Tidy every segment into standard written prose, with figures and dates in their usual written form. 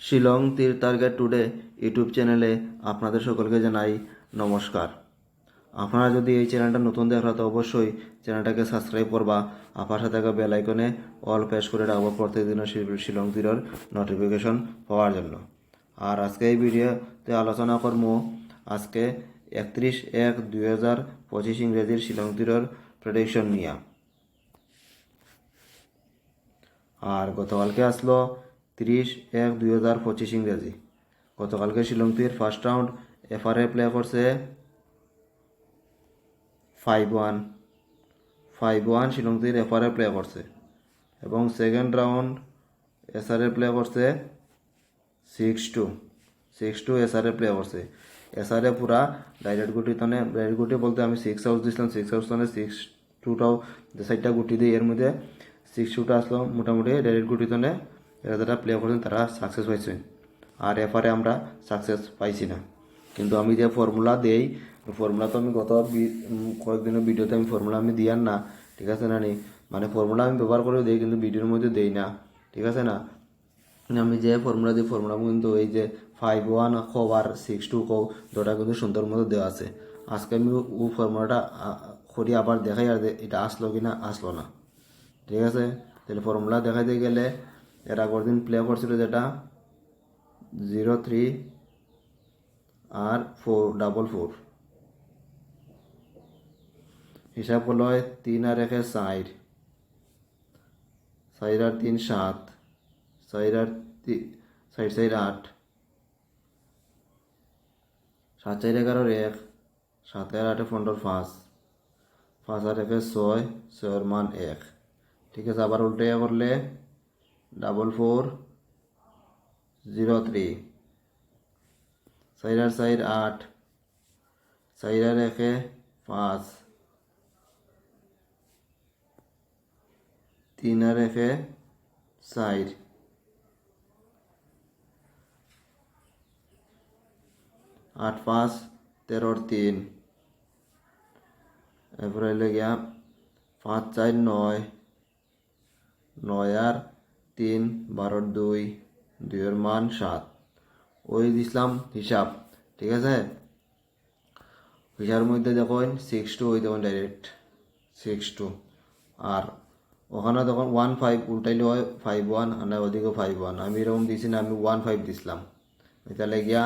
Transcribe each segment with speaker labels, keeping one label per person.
Speaker 1: শিলং তীর target today YouTube চ্যানেলে আপনাদের সকলকে জানাই নমস্কার। আপনারা যদি এই চ্যানেলটা নতুন দেখা তো অবশ্যই চ্যানেলটাকে সাবস্ক্রাইব করবা, আপনার সাথে বেল আইকনে অল প্রেস করে রাখবো প্রত্যেকদিনের শিলং তীরের নোটিফিকেশন পাওয়ার জন্য। আর আজকে এই ভিডিওতে আলোচনা করবো আজকে 31/1/2025 ইংরেজির শিলং তীরের প্রেডিকশন নিয়ে। আর গতকালকে আসলো 30/1/2025 ইংরেজি। গতকালকে শিলং তীর ফার্স্ট রাউন্ড এফআরএ প্লে করছে 5-1 শিলং তীর এফআরএ প্লে করছে, এবং সেকেন্ড রাউন্ড এসআরএ প্লে করছে 6-2 এসআরএ প্লে করছে। এসআরএ পুরা ডাইরেক্ট গুটি তনে ডাইরেক্ট গুটি বলতে আমি 6 হাউস দিছিলাম, 6 হাউস তনে 6-2টাও যে সাইডটা গুটি দিই এর মধ্যে 6-2টা আসলো মোটামুটি ডাইরেক্ট গুটি তনে এরা যারা প্লে করছেন তারা সাকসেস হয়েছে। আর এফআরে আমরা সাকসেস পাইছি না, কিন্তু আমি যে ফর্মুলা দেই ফর্মুলা তো আমি গত কয়েকদিনের ভিডিওতে আমি ফর্মুলা আমি দিয়ার না, ঠিক আছে না নি, মানে ফর্মুলা আমি ব্যবহার করে দিই কিন্তু ভিডিওর মধ্যে দেই না, ঠিক আছে না। আমি যে ফর্মুলা দিই ফর্মুলা কিন্তু এই যে 5-1 কো আর 6-2 কো দুটা কিন্তু সুন্দর মতো দেওয়া আছে। আজকে আমি ও ফর্মুলাটা করি আবার দেখাই আর এটা আসলো কি না আসলো না, ঠিক আছে। তাহলে ফর্মুলা দেখাইতে গেলে এর আগের দিন প্লে করছিল যেটা 0-3 আর 4-4 হিসাব হলো 3 আর 1 4, 4 আর 3 7, 4 আর 4 8, 7 4 11 1, 7 আর 8 15 5, 5 আর 1 6, 6 এর মান 1, ঠিক আছে। আবার উল্টে করলে 4-4-0-3, 4 আর 4 8, 4 আর 1 5, 3 আর 1 4, 8 5 13 3, এরপরে হইলে গিয়া 5 4 9, 9 আর 3 12 2, 2 এর মান 7, ওই দিছিলাম হিসাব, ঠিক আছে। হিসাবের মধ্যে দেখুন 6-2 ওই দেখুন ডাইরেক্ট 6-2, আর ওখানে তখন 1-5 উল্টাইলে হয় 5-1 আর না ওদিকে 5-1, আমি এরকম দিছি না, আমি 1-5 দিছিলাম, তাহলে গিয়া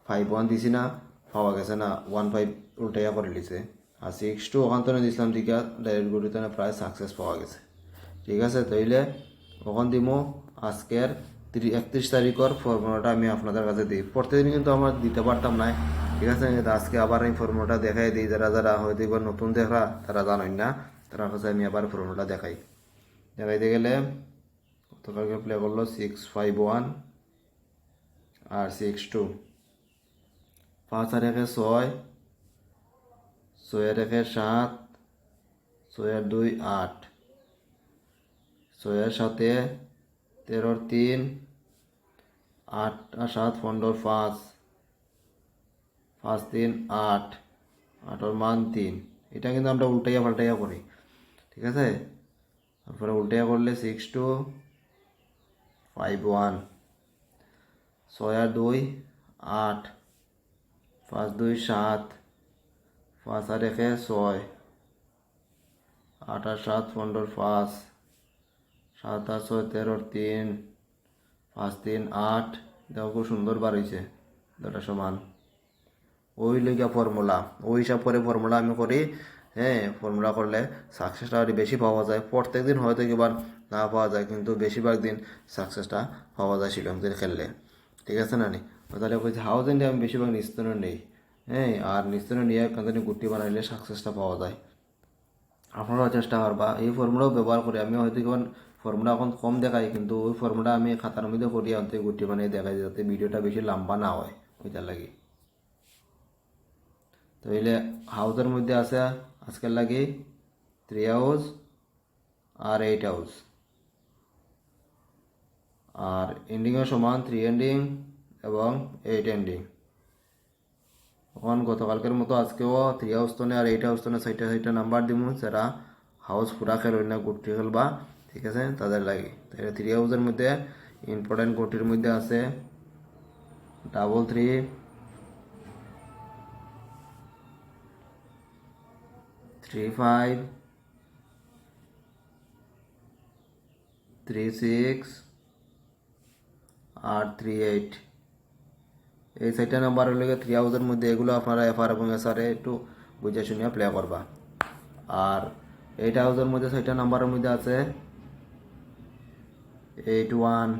Speaker 1: 5-1 দিছি না, পাওয়া গেছে না 1-5 উল্টাইয়া করে লিছে। আর 6-2 ওখান থেকে দিছিলাম দিকে ডাইরেক্ট গুটিতে প্রায় সাকসেস পাওয়া গেছে, ঠিক আছে। তাইলে ওখান দিমো আজকের 31 তারিখের ফর্মুলাটা আমি আপনাদের কাছে দিই। প্রত্যেকদিন কিন্তু আমার দিতে পারতাম না, ঠিক আছে। আজকে আবার এই ফর্মুলাটা দেখাই দিই, যারা যারা হয়তো এবার নতুন দেখা তারা জানেন না, তার কাছে আমি আবার ফর্মুলাটা দেখাইতে গেলে গতকালকে প্লে করলো 6-5-1 আর 6-2, 5 আর 1 6, 6 আর 1 7, 6 আর 2 8, 6 আর 7 13 3, 8 আর 7 15 5, 5 3 8, 8 এর মান 3। এটা কিন্তু আমরা উল্টাইয়া পাল্টাইয়া করি, ঠিক আছে। তারপরে উল্টাইয়া করলে 6-2-5-1, 6 আর 2 8, 5 2 7, 5 আর 1 6, 8 আর 7 15 5, 7 আর 6 13 3, 5 3 8, দেখো খুব সুন্দর বার হয়েছে দুটা সমান। ওই লেগা ফর্মুলা ওই হিসাব করে ফর্মুলা আমি করি, হ্যাঁ। ফর্মুলা করলে সাকসেসটা আরও বেশি পাওয়া যায়। প্রত্যেক দিন হয়তো এবার না পাওয়া যায়, কিন্তু বেশিরভাগ দিন সাকসেসটা পাওয়া যায় শিলংদের খেললে, ঠিক আছে না নি। তাহলে বলছি হাউস ইন্ডিয়া আমি বেশিরভাগ নিস্তারণ নেই, হ্যাঁ। আর নিস্তারণ নিয়ে কান্তানি গুটি বানাইলে সাকসেসটা পাওয়া যায়। আপনারাও চেষ্টা করবা এই ফর্মুলাও ব্যবহার করে। আমি হয়তো কেমন ফর্মুলা এখন কম দেখাই, কিন্তু ওই ফর্মুলা আমি খাতার মধ্যে করি আনতে গুটি বানিয়ে দেখাই, যাতে ভিডিওটা বেশি লম্বা না হয় ওইটার লাগে। তো এলে হাউসের মধ্যে আছে আজকের লাগে 3 হাউস আর 8 হাউস, আর এন্ডিংও সমান 3 এন্ডিং এবং 8 এন্ডিং। এখন গতকালকের মতো আজকেও 3 হাউস তনে আর 8 হাউস তনে 6টা নাম্বার দিব, যারা হাউস পুরা খেল না গুটি খেলবা, ঠিক আছে, তাদের লাগে। তাহলে 3 হাউসের মধ্যে ইম্পর্টেন্ট কোডটির মধ্যে আছে 33 35 36 আর 38। এই 6টা নাম্বার হলে 3 হাউসের মধ্যে এগুলো আপনারা এফআর এবং এসআরে একটু বুঝে শুনিয়া প্লে করবা। আর 8 হাউসের মধ্যে 6টা নাম্বারের মধ্যে আছে 81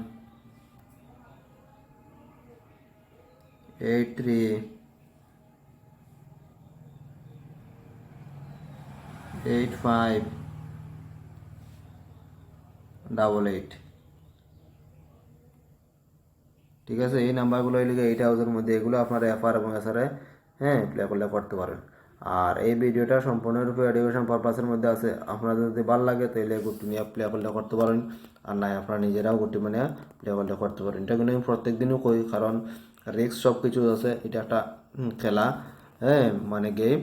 Speaker 1: 83 85 88। ঠিক আছে, এই নাম্বারগুলো হইলে 8 হাউসের মধ্যে এগুলো আপনারা এফআর এবং এসআরে প্লে করলে করতে পারেন। আর এই ভিডিওটা সম্পূর্ণরূপে এডুকেশন পারপাসের মধ্যে আছে। আপনাদের যদি ভালো লাগে তাহলে গুটি নিয়ে প্লে করলে করতে পারেন, আর নাই আপনারা নিজেরাও গুটি মানে প্লে করলে করতে পারেন। এটা কিন্তু আমি প্রত্যেক দিনও করি, কারণ রিস্ক সব কিছু আছে। এটা একটা খেলা, মানে গেম,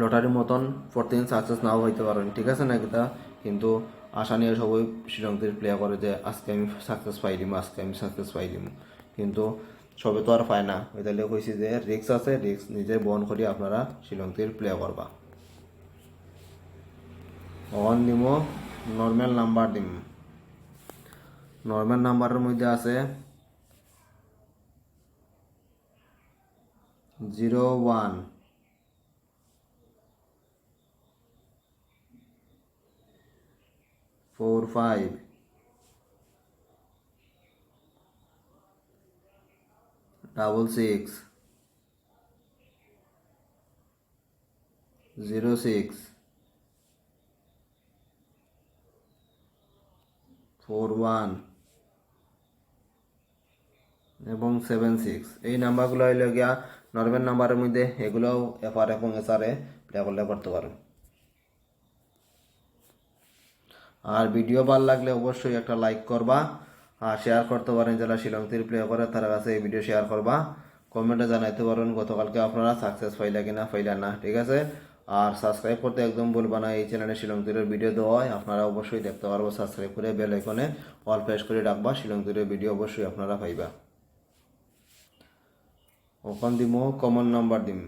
Speaker 1: লটারির মতন প্রতিদিন সাকসেস নাও হইতে পারেন, ঠিক আছে না কিতা। কিন্তু আশা নিয়ে সবাই শ্রীলঙ্কার প্লে করে যে আজকে আমি সাকসেস পাইলিম, কিন্তু সবে তো আর পায় না। ওইতালে কইছি যে রিক্স আছে, রিক্স নিজে বহন করি আপনারা শ্রীলঙ্কার প্লে করবা। অন দিম নর্মাল নাম্বার দিম। নর্মাল নাম্বারের মধ্যে আছে 01 45 66 06 41 এবং 76। এই নাম্বারগুলো হইলে গিয়া নর্মাল নাম্বারের মধ্যে, এগুলোও এফআর এবং এসআরে প্লে করলে করতে পারেন। আর ভিডিও ভালো লাগলে অবশ্যই একটা লাইক করবা, আর শেয়ার করতে পারেন। যারা শ্রীলঙ্কার প্লে করে তার কাছে এই ভিডিও শেয়ার করবা। কমেন্টে জানাইতে পারেন গতকালকে আপনারা সাকসেস পাইলা কিনা পাইলা না, ঠিক আছে। আর সাবস্ক্রাইব করতে একদম ভুলবা না। এই চ্যানেলে শ্রীলঙ্কার ভিডিও দেওয়া হয়, আপনারা অবশ্যই দেখতে পারবো। সাবস্ক্রাইব করে বেল আইকনে অল প্রেস করে রাখবা, শ্রীলঙ্কার ভিডিও অবশ্যই আপনারা পাইবা। ওখান দিম কমন নাম্বার দিম।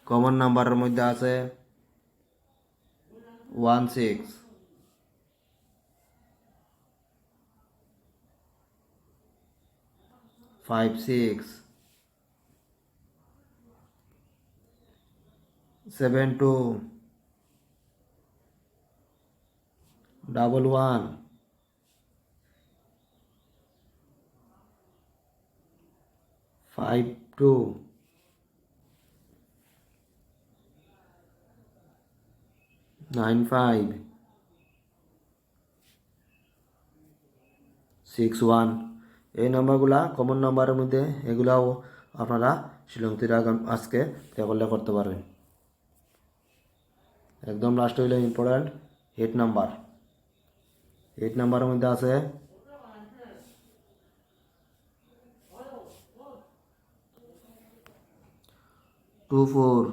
Speaker 1: কমন নাম্বারের মধ্যে আছে 16 56 72 11 52 95 61। এই নাম্বারগুলা কমন নাম্বারের মধ্যে, এগুলাও আপনারা শ্রীলঙ্কার আজকে প্লে করলে করতে পারবেন। একদম লাস্ট হইলে ইম্পর্টেন্ট 8 নাম্বার। 8 নাম্বারের মধ্যে আছে 24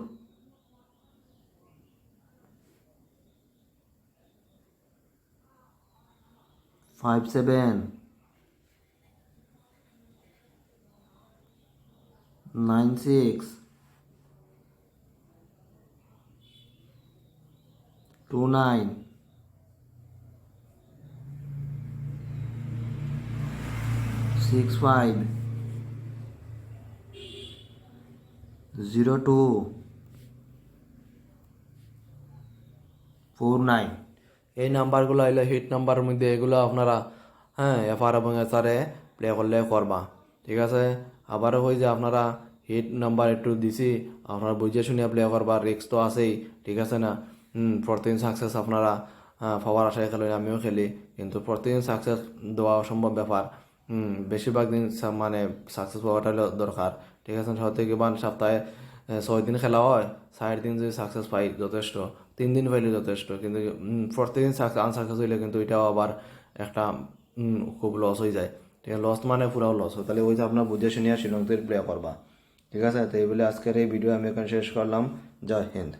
Speaker 1: 57 96 29 65 02 49। এই নাম্বারগুলো হইলো হিট নাম্বারের মধ্যে, এগুলো আপনারা এফআর এবং এসআরে প্লে করলে করবা, ঠিক আছে। আবারও হই যে আপনারা হিট নাম্বার একটু দিছি, আপনারা বুঝে শুনিয়া প্লে করবা। রিক্স তো আছেই, ঠিক আছে না। প্রতিদিন সাকসেস আপনারা পাওয়ার আশায় খেলেন, আমিও খেলি, কিন্তু প্রতিদিন সাকসেস দেওয়া অসম্ভব ব্যাপার। বেশিরভাগ দিন মানে সাকসেস পাওয়াটা দরকার, ঠিক আছে। থেকে সপ্তাহে 6 দিন খেলা হয়, 4 দিন যদি সাকসেস পাই যথেষ্ট, 3 দিন পাইলে যথেষ্ট। কিন্তু প্রত্যেকদিন আনসাকসেস হইলে কিন্তু এটাও আবার একটা খুব লস হয়ে যায়, ঠিক আছে। লস মানে পুরাও লস হয়। তাহলে ওই যে আপনার বুঝে শুনিয়া শ্রীলঙ্কার প্লে করবা, ঠিক আছে। তো এই বলে আজকের এই ভিডিও আমি এখন শেষ করলাম। জয় হিন্দ।